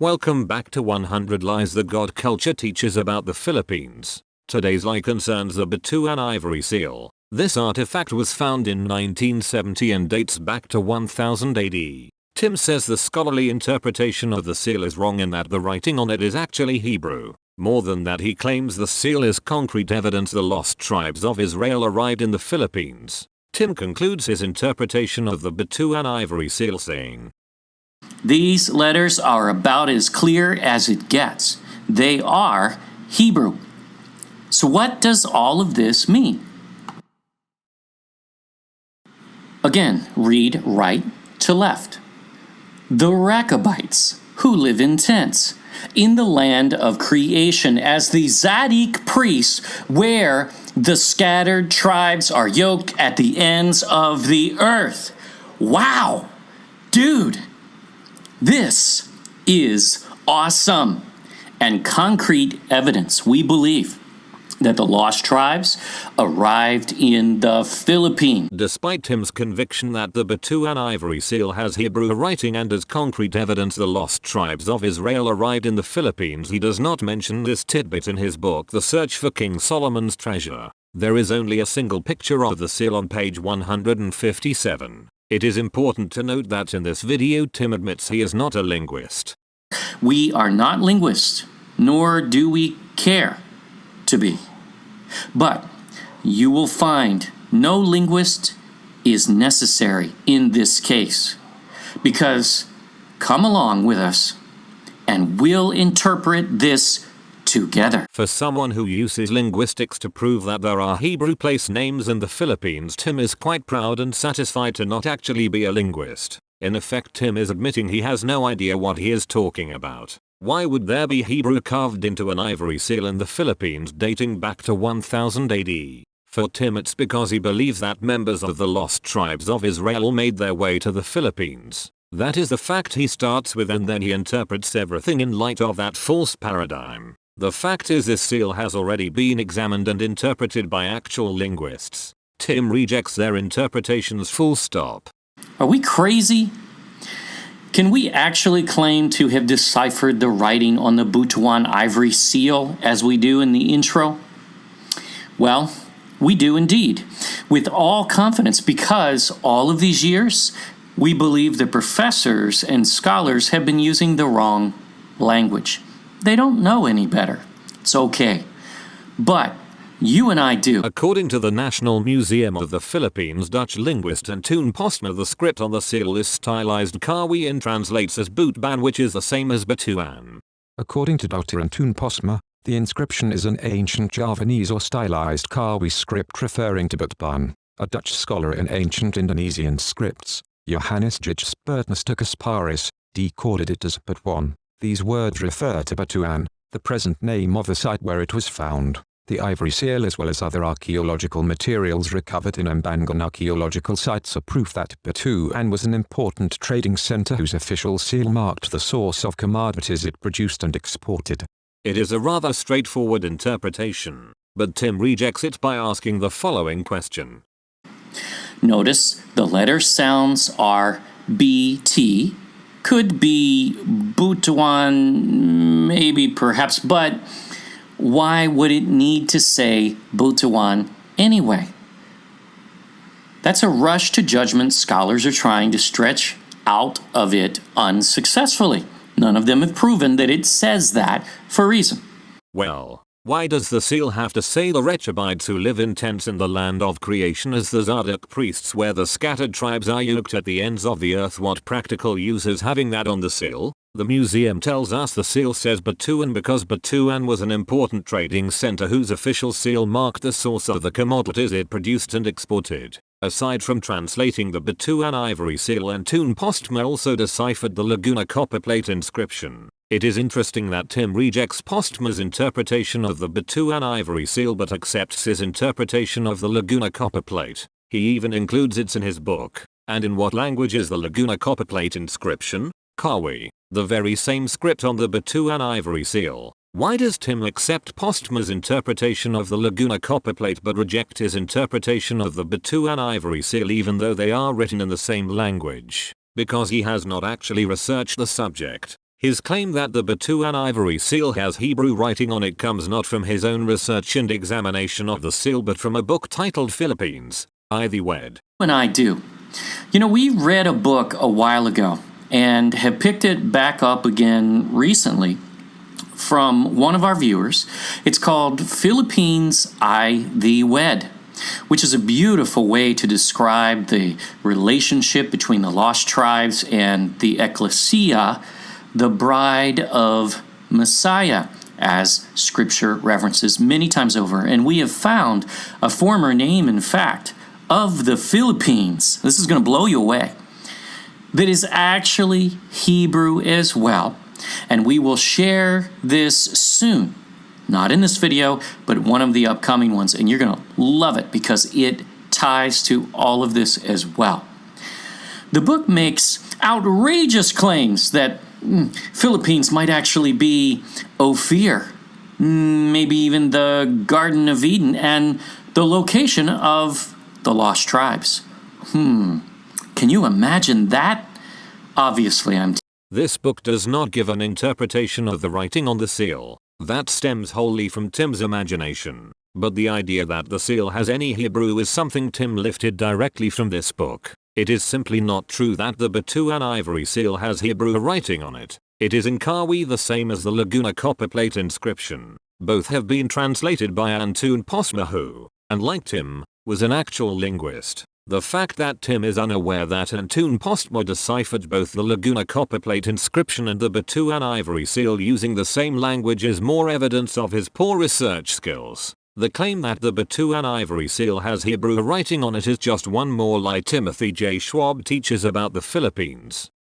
Welcome back to 100 Lies the God Culture teaches about the Philippines. Today's lie concerns the Butuan Ivory Seal. This artifact was found in 1970 and dates back to 1000 AD. Tim says the scholarly interpretation of the seal is wrong in that the writing on it is actually Hebrew. More than that, he claims the seal is concrete evidence the lost tribes of Israel arrived in the Philippines. Tim concludes his interpretation of the Butuan Ivory Seal saying, "These letters are about as clear as it gets. They are Hebrew. So what does all of this mean?" Again, read right to left. The Rechabites, who live in tents in the land of creation as the Zadok priests, where the scattered tribes are yoked at the ends of the earth. Wow, dude. This is awesome and concrete evidence, we believe, that the lost tribes arrived in the Philippines. Despite Tim's conviction that the Butuan Ivory Seal has Hebrew writing and as concrete evidence the lost tribes of Israel arrived in the Philippines, he does not mention this tidbit in his book The Search for King Solomon's Treasure. There is only a single picture of the seal on page 157. It is important to note that in this video Tim admits he is not a linguist. We are not linguists, nor do we care to be. But you will find no linguist is necessary in this case, because come along with us and we'll interpret this together. For someone who uses linguistics to prove that there are Hebrew place names in the Philippines, Tim is quite proud and satisfied to not actually be a linguist. In effect, Tim is admitting he has no idea what he is talking about. Why would there be Hebrew carved into an ivory seal in the Philippines dating back to 1000 AD? For Tim, it's because he believes that members of the lost tribes of Israel made their way to the Philippines. That is the fact he starts with, and then he interprets everything in light of that false paradigm. The fact is, this seal has already been examined and interpreted by actual linguists. Tim rejects their interpretations full stop. Are we crazy? Can we actually claim to have deciphered the writing on the Butuan Ivory Seal as we do in the intro? Well, we do indeed, with all confidence, because all of these years, we believe the professors and scholars have been using the wrong language. They don't know any better. It's okay. But you and I do. According to the National Museum of the Philippines Dutch linguist Antoon Postma, the script on the seal is stylized Kawi and translates as Butban, which is the same as Butuan. According to Dr. Antoon Postma, the inscription is an ancient Javanese or stylized Kawi script referring to Butban, a Dutch scholar in ancient Indonesian scripts. Johannes Gijsbertnus Kasparis decoded it as Butuan. These words refer to Butuan, the present name of the site where it was found. The ivory seal, as well as other archaeological materials recovered in Ambangan archaeological sites, are proof that Butuan was an important trading center whose official seal marked the source of commodities it produced and exported. It is a rather straightforward interpretation, but Tim rejects it by asking the following question. Notice the letter sounds are BT. Could be Butuan, maybe, perhaps, but why would it need to say Butuan anyway? That's a rush to judgment scholars are trying to stretch out of it unsuccessfully. None of them have proven that it says that for a reason. Well, why does the seal have to say the Rechabites who live in tents in the land of creation as the Zadok priests where the scattered tribes are yoked at the ends of the earth? What practical use is having that on the seal? The museum tells us the seal says Butuan because Butuan was an important trading center whose official seal marked the source of the commodities it produced and exported. Aside from translating the Butuan Ivory Seal, Antoon Postma also deciphered the Laguna copperplate inscription. It is interesting that Tim rejects Postma's interpretation of the Butuan Ivory Seal but accepts his interpretation of the Laguna copperplate. He even includes it in his book. And in what language is the Laguna copperplate inscription? Kawi, the very same script on the Butuan Ivory Seal. Why does Tim accept Postma's interpretation of the Laguna copperplate but reject his interpretation of the Butuan Ivory Seal even though they are written in the same language? Because he has not actually researched the subject. His claim that the Butuan Ivory Seal has Hebrew writing on it comes not from his own research and examination of the seal but from a book titled Philippines, Ivory Wed. And I do. We read a book a while ago and have picked it back up again recently from one of our viewers. It's called Philippines I Thee Wed, which is a beautiful way to describe the relationship between the lost tribes and the ecclesia, the bride of Messiah, as scripture references many times over. And we have found a former name, in fact, of the Philippines. This is going to blow you away. That is actually Hebrew as well. And we will share this soon. Not in this video, but one of the upcoming ones. And you're going to love it because it ties to all of this as well. The book makes outrageous claims that Philippines might actually be Ophir, maybe even the Garden of Eden, and the location of the lost tribes. Can you imagine that? Obviously, This book does not give an interpretation of the writing on the seal. That stems wholly from Tim's imagination. But the idea that the seal has any Hebrew is something Tim lifted directly from this book. It is simply not true that the Butuan Ivory Seal has Hebrew writing on it. It is in Kawi the same as the Laguna copperplate inscription. Both have been translated by Antun Posma who, unlike Tim, was an actual linguist. The fact that Tim is unaware that Antun Posma deciphered both the Laguna copperplate inscription and the Butuan Ivory Seal using the same language is more evidence of his poor research skills. The claim that the Butuan Ivory Seal has Hebrew writing on it is just one more lie Timothy J. Schwab teaches about the Philippines.